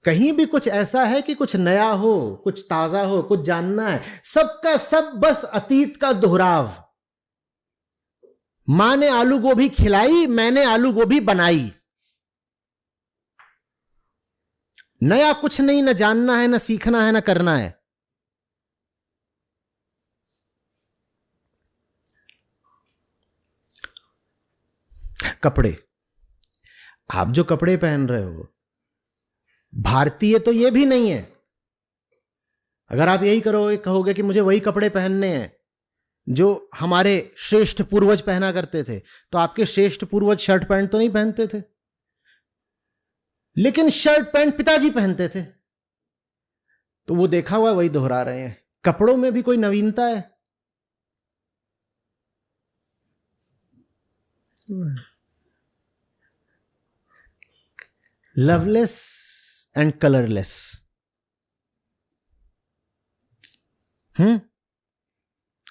कहीं भी कुछ ऐसा है कि कुछ नया हो, कुछ ताजा हो, कुछ जानना है? सबका सब बस अतीत का दोहराव। मां ने आलू गोभी खिलाई, मैंने आलू गोभी बनाई। नया कुछ नहीं, न जानना है, न सीखना है, न करना है। कपड़े, आप जो कपड़े पहन रहे हो भारतीय तो ये भी नहीं है। अगर आप यही करोगे, कहोगे कि मुझे वही कपड़े पहनने हैं जो हमारे श्रेष्ठ पूर्वज पहना करते थे, तो आपके श्रेष्ठ पूर्वज शर्ट पैंट तो नहीं पहनते थे, लेकिन शर्ट पैंट पिताजी पहनते थे, तो वो देखा हुआ वही दोहरा रहे हैं। कपड़ों में भी कोई नवीनता है? Loveless and colourless.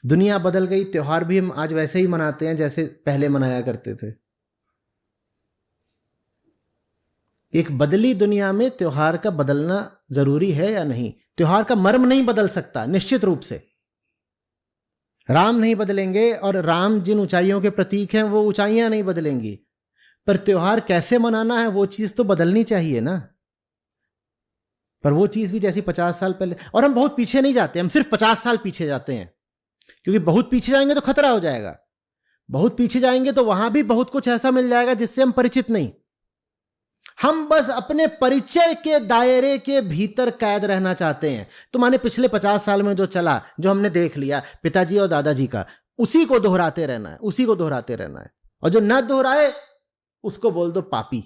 दुनिया बदल गई, त्योहार भी हम आज वैसे ही मनाते हैं जैसे पहले मनाया करते थे। एक बदली दुनिया में त्योहार का बदलना जरूरी है या नहीं? त्योहार का मर्म नहीं बदल सकता निश्चित रूप से। राम नहीं बदलेंगे और राम जिन ऊंचाइयों के प्रतीक हैं वो ऊंचाइयां नहीं बदलेंगी, पर त्योहार कैसे मनाना है वो चीज तो बदलनी चाहिए ना। पर वो चीज भी जैसी 50 साल पहले, और हम बहुत पीछे नहीं जाते, हम सिर्फ 50 साल पीछे जाते हैं, क्योंकि बहुत पीछे जाएंगे तो खतरा हो जाएगा। बहुत पीछे जाएंगे तो वहां भी बहुत कुछ ऐसा मिल जाएगा जिससे हम परिचित नहीं। हम बस अपने परिचय के दायरे के भीतर कैद रहना चाहते हैं। तो माने पिछले 50 साल में जो चला, जो हमने देख लिया पिताजी और दादाजी का, उसी को दोहराते रहना है, उसी को दोहराते रहना है। और जो न दोहराए उसको बोल दो पापी।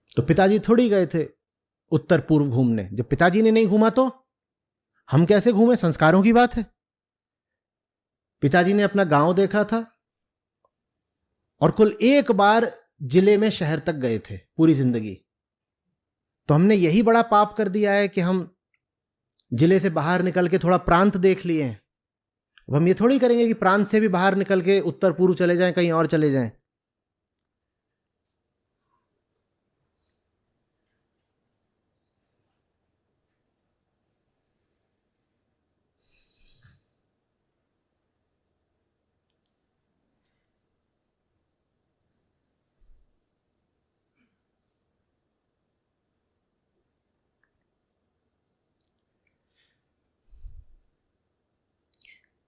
तो पिताजी थोड़ी गए थे उत्तर पूर्व घूमने। जब पिताजी ने नहीं घूमा तो हम कैसे घूमे? संस्कारों की बात है। पिताजी ने अपना गांव देखा था और कुल एक बार जिले में शहर तक गए थे पूरी जिंदगी। तो हमने यही बड़ा पाप कर दिया है कि हम जिले से बाहर निकल के थोड़ा प्रांत देख लिए हैं। अब हम ये थोड़ी करेंगे कि प्रांत से भी बाहर निकल के उत्तर पूर्व चले जाएं, कहीं और चले जाएं।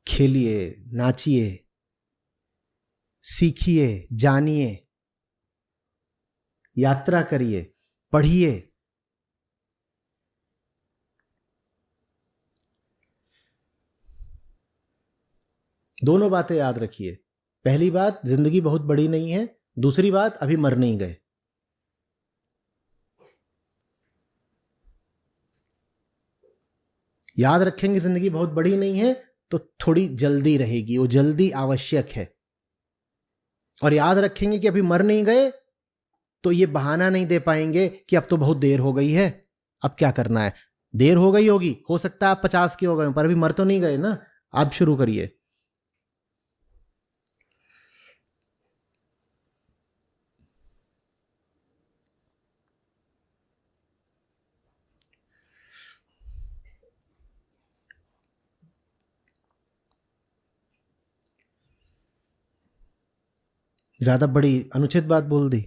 खेलिए, नाचिए, सीखिए, जानिए, यात्रा करिए, पढ़िए। दोनों बातें याद रखिए। पहली बात, जिंदगी बहुत बड़ी नहीं है। दूसरी बात, अभी मर नहीं गए। याद रखेंगे जिंदगी बहुत बड़ी नहीं है तो थोड़ी जल्दी रहेगी, वो जल्दी आवश्यक है। और याद रखेंगे कि अभी मर नहीं गए तो ये बहाना नहीं दे पाएंगे कि अब तो बहुत देर हो गई है, अब क्या करना है। देर हो गई होगी, हो सकता है आप 50 के हो गए, पर अभी मर तो नहीं गए ना। आप शुरू करिए। ज्यादा बड़ी अनुचित बात बोल दी।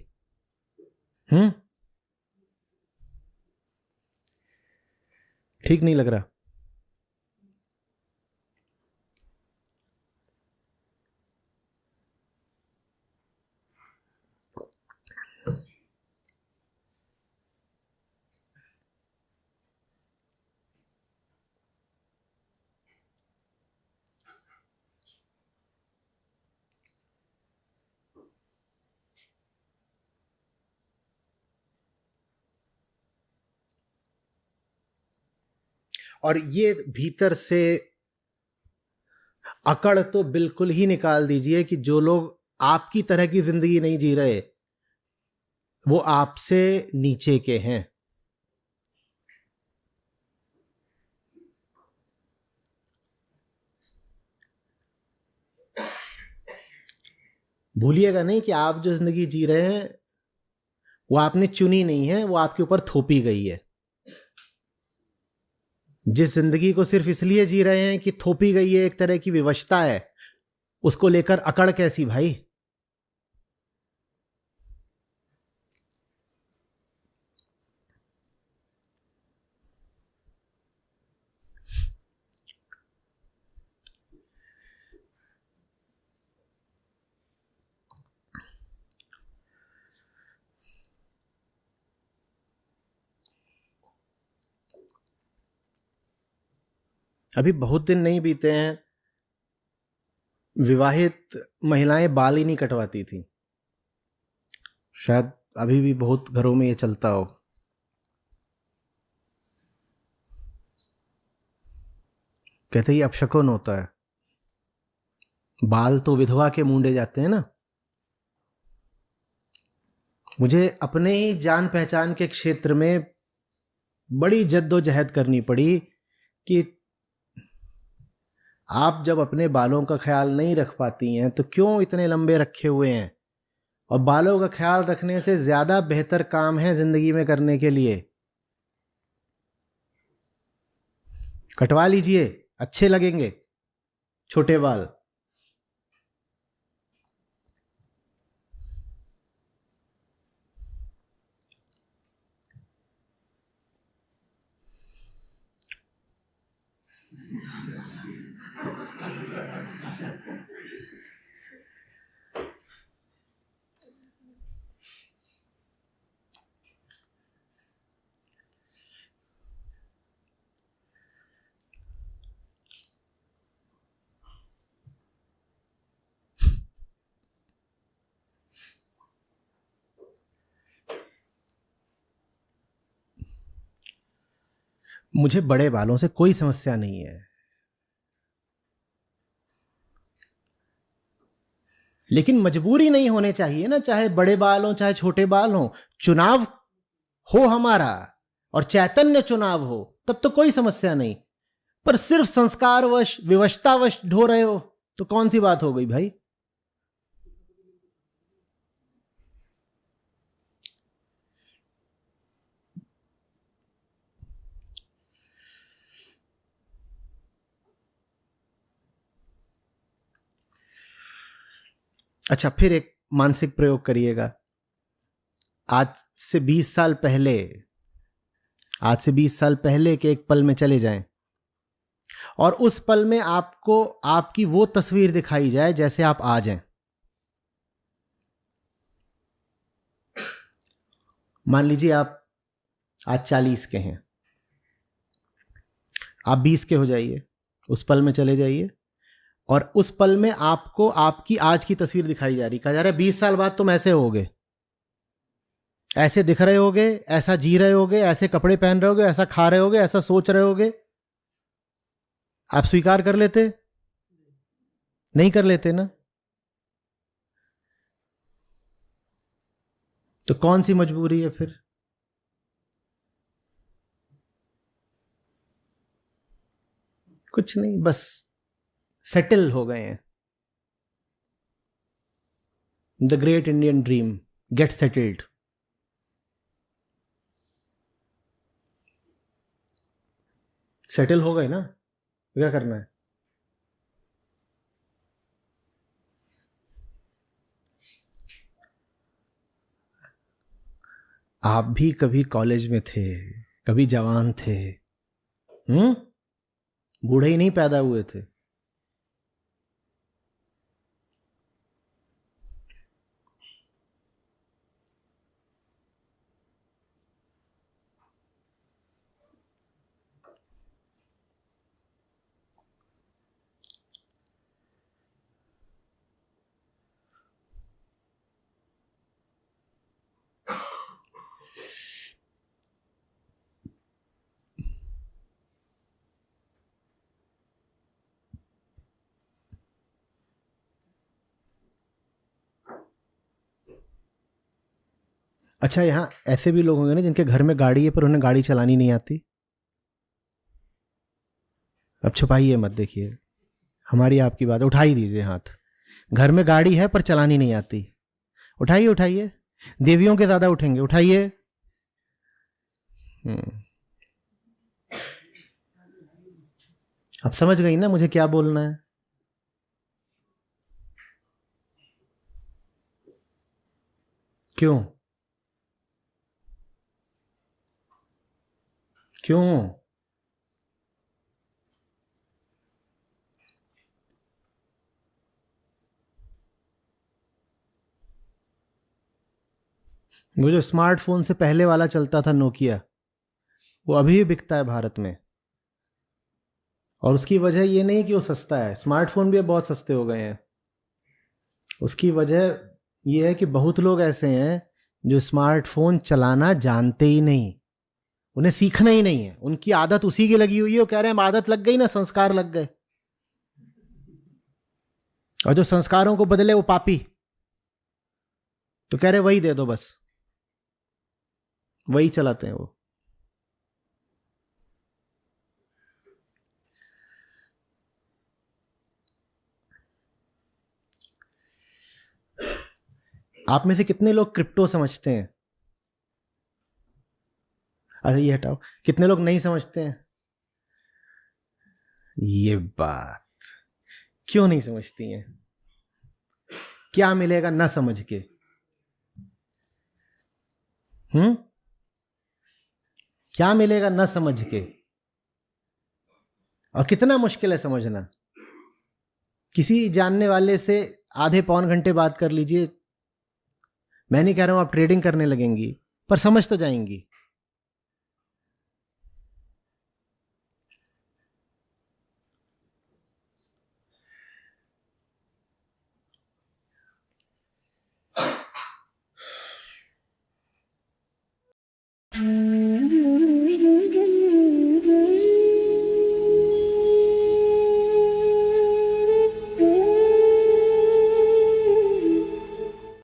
ठीक नहीं लग रहा। और ये भीतर से अकड़ तो बिल्कुल ही निकाल दीजिए कि जो लोग आपकी तरह की जिंदगी नहीं जी रहे वो आपसे नीचे के हैं। भूलिएगा नहीं कि आप जो जिंदगी जी रहे हैं वो आपने चुनी नहीं है, वो आपके ऊपर थोपी गई है। जिस जिंदगी को सिर्फ इसलिए जी रहे हैं कि थोपी गई है, एक तरह की विवशता है, उसको लेकर अकड़ कैसी भाई? अभी बहुत दिन नहीं बीते हैं, विवाहित महिलाएं बाल ही नहीं कटवाती थी। शायद अभी भी बहुत घरों में ये चलता हो। कहते ही अपशकुन होता है। बाल तो विधवा के मूंडे जाते हैं ना। मुझे अपने ही जान पहचान के क्षेत्र में बड़ी जद्दोजहद करनी पड़ी कि आप जब अपने बालों का ख्याल नहीं रख पाती हैं तो क्यों इतने लंबे रखे हुए हैं, और बालों का ख्याल रखने से ज़्यादा बेहतर काम है ज़िंदगी में करने के लिए। कटवा लीजिए, अच्छे लगेंगे छोटे बाल। मुझे बड़े बालों से कोई समस्या नहीं है, लेकिन मजबूरी नहीं होने चाहिए ना, चाहे बड़े बाल हो चाहे छोटे बाल हो। चुनाव हो हमारा और चैतन्य चुनाव हो तब तो कोई समस्या नहीं, पर सिर्फ संस्कारवश विवशतावश ढो रहे हो तो कौन सी बात हो गई भाई। अच्छा, फिर एक मानसिक प्रयोग करिएगा। आज से 20 साल पहले, आज से 20 साल पहले के एक पल में चले जाएं और उस पल में आपको आपकी वो तस्वीर दिखाई जाए जैसे आप आज हैं। मान लीजिए आप आज 40 के हैं, आप 20 के हो जाइए, उस पल में चले जाइए और उस पल में आपको आपकी आज की तस्वीर दिखाई जा रही, कहा जा रहा है 20 साल बाद तुम ऐसे होगे, ऐसे दिख रहे होगे, ऐसा जी रहे होगे, ऐसे कपड़े पहन रहे होगे, ऐसा खा रहे होगे, ऐसा सोच रहे होगे। आप स्वीकार कर लेते? नहीं कर लेते ना। तो कौन सी मजबूरी है फिर? कुछ नहीं, बस सेटल हो गए हैं। The great Indian dream, get settled. Settle हो गए ना, क्या करना है? आप भी कभी कॉलेज में थे, कभी जवान थे, बूढ़े ही नहीं पैदा हुए थे। अच्छा, यहाँ ऐसे भी लोग होंगे ना जिनके घर में गाड़ी है पर उन्हें गाड़ी चलानी नहीं आती। अब छुपाइए मत, देखिए हमारी आपकी बात, उठा ही दीजिए हाथ। घर में गाड़ी है पर चलानी नहीं आती, उठाइए उठाइए। देवियों के ज्यादा उठेंगे, उठाइए। अब समझ गई ना मुझे क्या बोलना है? क्यों क्यों? वो जो स्मार्टफोन से पहले वाला चलता था नोकिया, वो अभी भी बिकता है भारत में। और उसकी वजह ये नहीं कि वो सस्ता है, स्मार्टफोन भी बहुत सस्ते हो गए हैं। उसकी वजह ये है कि बहुत लोग ऐसे हैं जो स्मार्टफोन चलाना जानते ही नहीं, उन्हें सीखना ही नहीं है, उनकी आदत उसी की लगी हुई है। वो कह रहे हैं आदत लग गई ना, संस्कार लग गए। और जो संस्कारों को बदले वो पापी, तो कह रहे वही दे दो, बस वही चलाते हैं वो। आप में से कितने लोग क्रिप्टो समझते हैं? अरे ये हटाओ, कितने लोग नहीं समझते हैं? ये बात क्यों नहीं समझती हैं? क्या मिलेगा ना समझ के? क्या मिलेगा ना समझ के? और कितना मुश्किल है समझना। किसी जानने वाले से आधे पौन घंटे बात कर लीजिए, मैं नहीं कह रहा हूं आप ट्रेडिंग करने लगेंगी, पर समझ तो जाएंगी।